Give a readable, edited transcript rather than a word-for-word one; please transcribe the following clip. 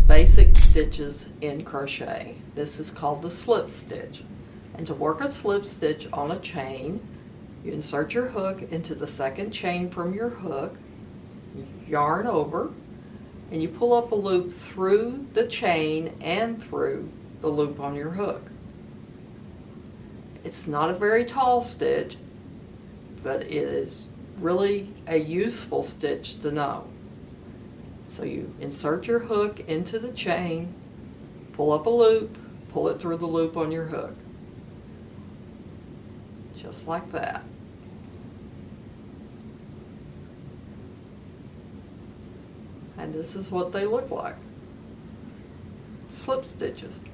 most basic stitches in crochet. This is called the slip stitch. And to work a slip stitch on a chain, you insert your hook into the second chain from your hook, you yarn over, and you pull up a loop through the chain and through the loop on your hook. It's not a very tall stitch, but it is really a useful stitch to know. So you insert your hook into the chain, pull up a loop, pull it through the loop on your hook. Just like that. And this is what they look like. Slip stitches.